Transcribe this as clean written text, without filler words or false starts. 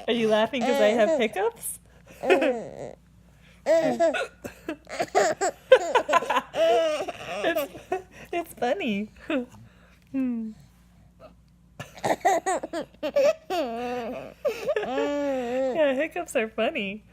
Are you laughing because I have hiccups? It's funny. Yeah, hiccups are funny.